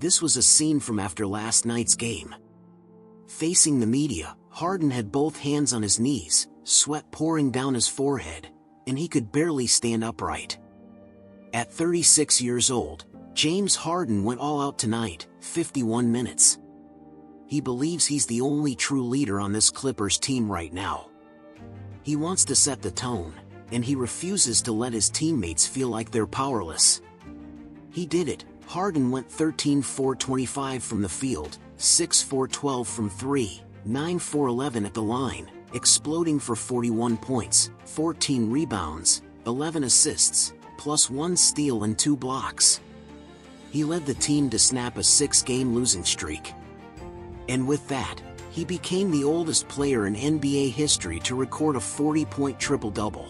This was a scene from after last night's game. Facing the media, Harden had both hands on his knees, sweat pouring down his forehead, and he could barely stand upright. At 36 years old, James Harden went all out tonight, 51 minutes. He believes he's the only true leader on this Clippers team right now. He wants to set the tone, and he refuses to let his teammates feel like they're powerless. He did it. Harden went 13-4-25 from the field, 6-4-12 from 3, 9-4-11 at the line, exploding for 41 points, 14 rebounds, 11 assists, plus 1 steal and 2 blocks. He led the team to snap a 6-game losing streak. And with that, he became the oldest player in NBA history to record a 40-point triple-double.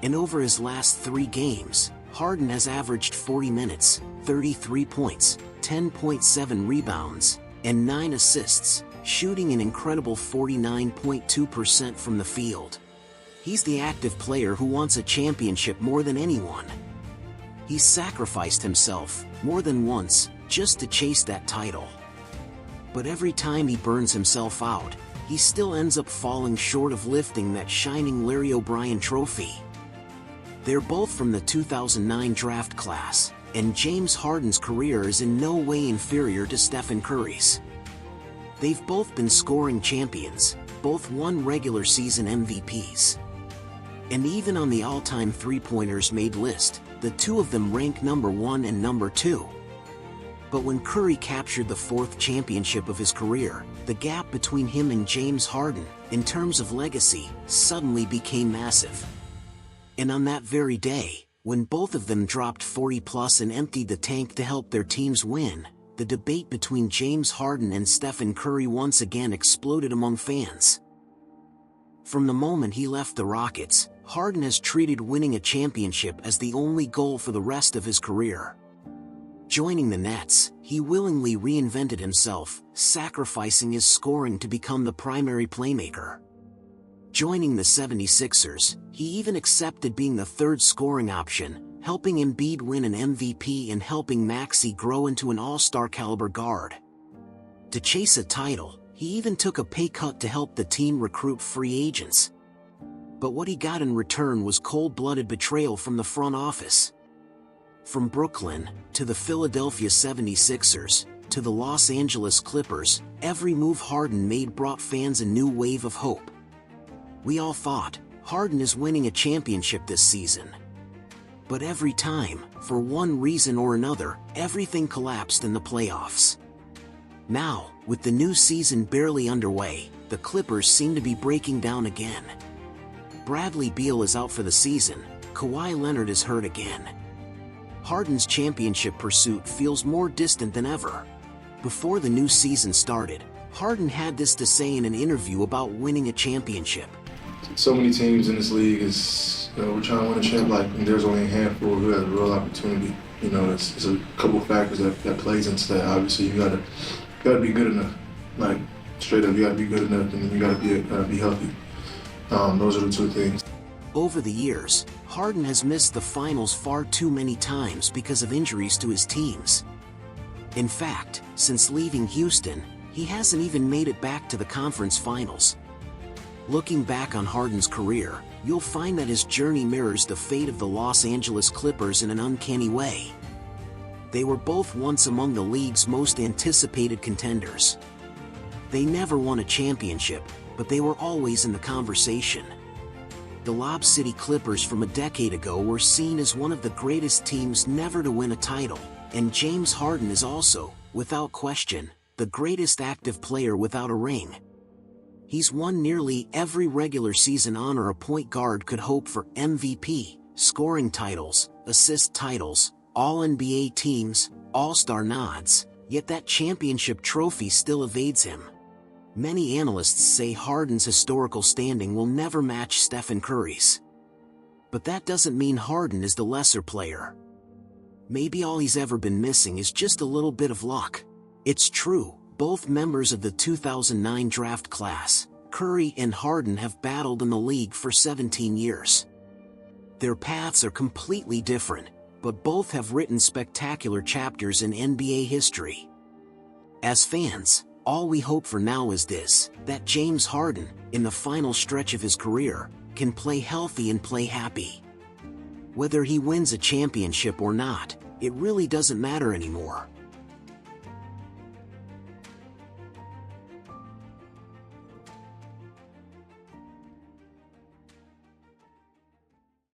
And over his last 3 games, Harden has averaged 40 minutes, 33 points, 10.7 rebounds, and 9 assists, shooting an incredible 49.2% from the field. He's the active player who wants a championship more than anyone. He's sacrificed himself, more than once, just to chase that title. But every time he burns himself out, he still ends up falling short of lifting that shining Larry O'Brien trophy. They're both from the 2009 draft class, and James Harden's career is in no way inferior to Stephen Curry's. They've both been scoring champions, both won regular season MVPs. And even on the all-time three-pointers made list, the two of them rank number 1 and number 2. But when Curry captured the 4th championship of his career, the gap between him and James Harden, in terms of legacy, suddenly became massive. And on that very day, when both of them dropped 40+ and emptied the tank to help their teams win, the debate between James Harden and Stephen Curry once again exploded among fans. From the moment he left the Rockets, Harden has treated winning a championship as the only goal for the rest of his career. Joining the Nets, he willingly reinvented himself, sacrificing his scoring to become the primary playmaker. Joining the 76ers, he even accepted being the 3rd scoring option, helping Embiid win an MVP and helping Maxey grow into an all-star caliber guard. To chase a title, he even took a pay cut to help the team recruit free agents. But what he got in return was cold-blooded betrayal from the front office. From Brooklyn, to the Philadelphia 76ers, to the Los Angeles Clippers, every move Harden made brought fans a new wave of hope. We all thought, Harden is winning a championship this season. But every time, for one reason or another, everything collapsed in the playoffs. Now, with the new season barely underway, the Clippers seem to be breaking down again. Bradley Beal is out for the season, Kawhi Leonard is hurt again. Harden's championship pursuit feels more distant than ever. Before the new season started, Harden had this to say in an interview about winning a championship. So many teams in this league we're trying to win a championship, and there's only a handful who have a real opportunity. It's a couple of factors that plays into that. Obviously, you gotta be good enough. Like straight up, you gotta be good enough, and then you gotta be healthy. Those are the 2 things. Over the years, Harden has missed the finals far too many times because of injuries to his teams. In fact, since leaving Houston, he hasn't even made it back to the conference finals. Looking back on Harden's career, you'll find that his journey mirrors the fate of the Los Angeles Clippers in an uncanny way. They were both once among the league's most anticipated contenders. They never won a championship, but they were always in the conversation. The Lob City Clippers from a decade ago were seen as one of the greatest teams never to win a title, and James Harden is also, without question, the greatest active player without a ring. He's won nearly every regular season honor a point guard could hope for: MVP, scoring titles, assist titles, All-NBA teams, All-Star nods, yet that championship trophy still evades him. Many analysts say Harden's historical standing will never match Stephen Curry's. But that doesn't mean Harden is the lesser player. Maybe all he's ever been missing is just a little bit of luck. It's true, both members of the 2009 draft class, Curry and Harden, have battled in the league for 17 years. Their paths are completely different. but both have written spectacular chapters in NBA history. As fans, all we hope for now is this, that James Harden, in the final stretch of his career, can play healthy and play happy. Whether he wins a championship or not, it really doesn't matter anymore.